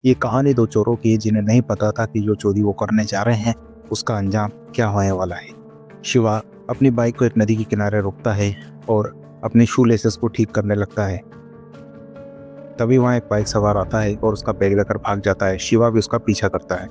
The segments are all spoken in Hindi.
ये कहानी दो चोरों की है जिन्हें नहीं पता था कि जो चोरी वो करने जा रहे हैं उसका अंजाम क्या होने वाला है। शिवा अपनी बाइक को एक नदी के किनारे रोकता है और अपने शू लेसेस को ठीक करने लगता है। तभी वहाँ एक बाइक सवार आता है और उसका बैग लेकर भाग जाता है। शिवा भी उसका पीछा करता है।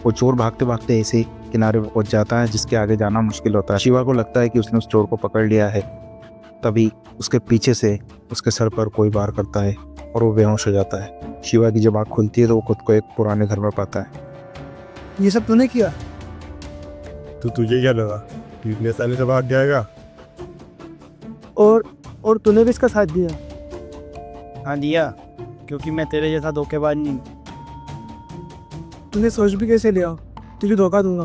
वो चोर भागते भागते ऐसे किनारे पर पहुंच जाता है जिसके आगे जाना मुश्किल होता है। शिवा को लगता है कि उसने उस चोर को पकड़ लिया है। तभी उसके पीछे से उसके सर पर कोई वार करता है और वो बेहोश हो जाता है। शिवा की जब आँख खुलती है तो वो खुद को एक पुराने घर में पाता है। ये सब तूने किया? तो तुझे क्या लगा कि इतने साले से भाग जाएगा? और तूने भी इसका साथ दिया? हाँ दिया, क्योंकि मैं तेरे जैसा धोखेबाज नहीं। तूने सोच भी कैसे लिया तुझे धोखा दूंगा?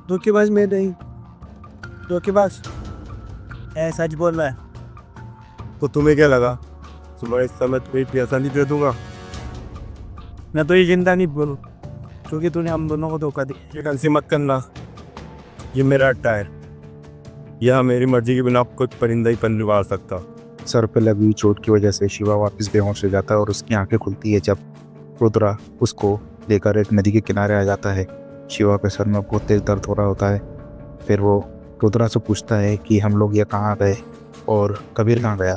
धोखेबाज मैं नहीं। धोखेबाज सच बोल रहा है। तो तुम्हें क्या लगा तुम्हारे समय तुम्हें इतनी आसानी दे दूंगा? मैं तो ये जिंदा नहीं बोलूँ क्योंकि तूने हम दोनों को धोखा दिया। ये कंसी मत करना, ये मेरा अड्डा है। यह मेरी मर्जी के बिना कुछ परिंदा ही पन निवार सकता। सर पर लगी हुई चोट की वजह से शिवा वापस बेहोश हो जाता है और उसकी आंखें खुलती है जब रुद्रा उसको लेकर एक नदी के किनारे आ जाता है। शिवा के सर में बहुत तेज दर्द हो रहा होता है। फिर वो रुद्रा से पूछता है कि हम लोग ये कहाँ गए और कबीर कहाँ गया।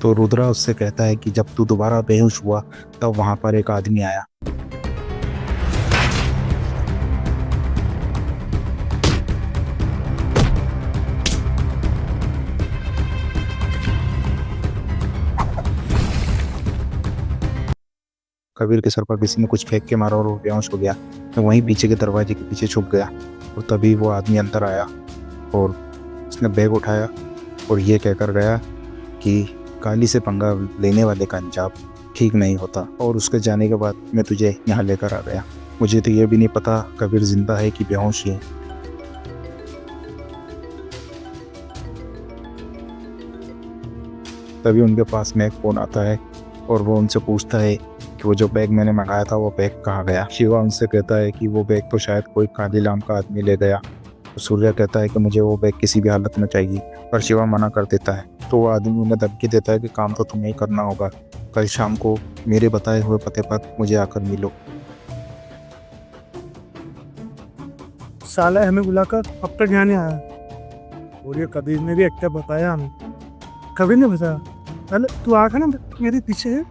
तो रुद्रा उससे कहता है कि जब तू दोबारा बेहोश हुआ तब वहाँ पर एक आदमी आया। कबीर के सर पर किसी ने कुछ फेंक के मारा और वो बेहोश हो गया। तो वहीं पीछे के दरवाजे के पीछे छुप गया और तभी वो आदमी अंदर आया और उसने बैग उठाया और ये कहकर गया कि काली से पंगा लेने वाले का अंजाम ठीक नहीं होता। और उसके जाने के बाद मैं तुझे यहाँ लेकर आ गया। मुझे तो ये भी नहीं पता कबीर जिंदा है कि बेहोश ही है। तभी उनके पास में एक फोन आता है और वो उनसे पूछता है कि वो जो बैग मैंने मंगाया था वो बैग कहाँ गया। शिवा उनसे कहता है कि वो बैग तो शायद कोई काली नाम का आदमी ले गया। तो सूर्य कहता है कि मुझे वो बैग किसी भी हालत में चाहिए, पर शिवा मना कर देता है। तो वो आदमी उन्हें धमकी देता है कि काम तो तुम्हें ही करना होगा, कल शाम को मेरे बताए हुए पते पर मुझे आकर मिलो। साला हमें बुलाकर अब तक यहाँ नहीं आया। और ये कबीर ने भी एक्टर बताया हमें। कबीर ने बताया? अरे तू आकर ना मेरे पीछे है।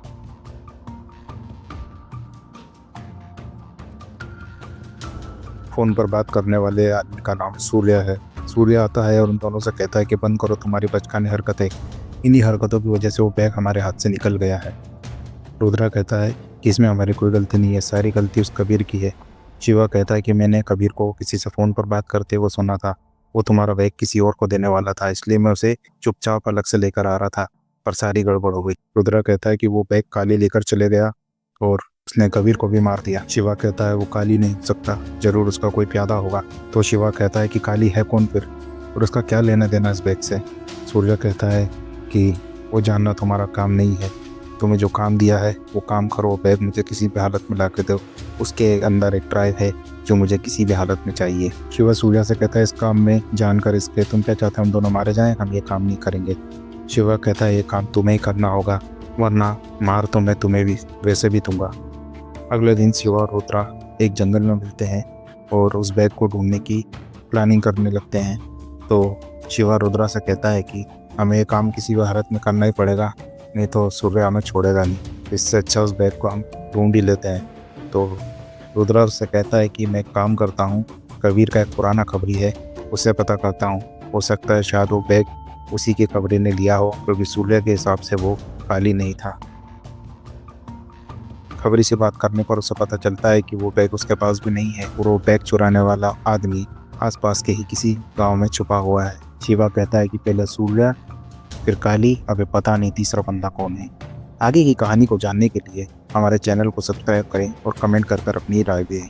फ़ोन पर बात करने वाले आदमी का नाम सूर्य है। सूर्य आता है और उन दोनों से कहता है कि बंद करो तुम्हारी बचकाने हरकतें। इन्हीं हरकतों की वजह से वो बैग हमारे हाथ से निकल गया है। रुद्रा कहता है कि इसमें हमारी कोई गलती नहीं है, सारी गलती उस कबीर की है। शिवा कहता है कि मैंने कबीर को किसी से फ़ोन पर बात करते हुए सुना था। वो तुम्हारा बैग किसी और को देने वाला था, इसलिए मैं उसे चुपचाप अलग से लेकर आ रहा था, पर सारी गड़बड़ हो गई। रुद्रा कहता है कि वो बैग काली लेकर चले गया और उसने कबीर को भी मार दिया। शिवा कहता है वो काली नहीं हो सकता, जरूर उसका कोई प्यादा होगा। तो शिवा कहता है कि काली है कौन फिर, और उसका क्या लेना देना इस बैग से। सूर्य कहता है कि वो जानना तुम्हारा काम नहीं है, तुम्हें जो काम दिया है वो काम करो, बैग मुझे किसी भी हालत में ला के दो। उसके अंदर एक ड्राइव है जो मुझे किसी भी हालत में चाहिए। शिवा सूर्य से कहता है इस काम में जानकर इसके तुम क्या चाहते हो हम दोनों मारे जाएं, हम ये काम नहीं करेंगे। शिवा कहता है ये काम तुम्हें ही करना होगा, वरना मार तो मैं तुम्हें भी वैसे भी दूंगा। अगले दिन शिवा और रुद्रा एक जंगल में मिलते हैं और उस बैग को ढूंढने की प्लानिंग करने लगते हैं। तो शिवा रुद्रा से कहता है कि हमें ये काम किसी भी हालत में करना ही पड़ेगा, नहीं तो सूर्य हमें छोड़ेगा नहीं। इससे अच्छा उस बैग को हम ढूंढ ही लेते हैं। तो रुद्रा उससे कहता है कि मैं एक काम करता हूँ, कबीर का एक पुराना खबरी है, उससे पता करता हूँ, हो सकता है शायद वो बैग उसी के खबरी ने लिया हो, क्योंकि सूर्य के हिसाब से वो खाली नहीं था। खबरी से बात करने पर उसे पता चलता है कि वो बैग उसके पास भी नहीं है और वो बैग चुराने वाला आदमी आसपास के ही किसी गांव में छुपा हुआ है। शिवा कहता है कि पहले सूर्य फिर काली, अबे पता नहीं तीसरा बंदा कौन है। आगे की कहानी को जानने के लिए हमारे चैनल को सब्सक्राइब करें और कमेंट कर कर अपनी राय दें।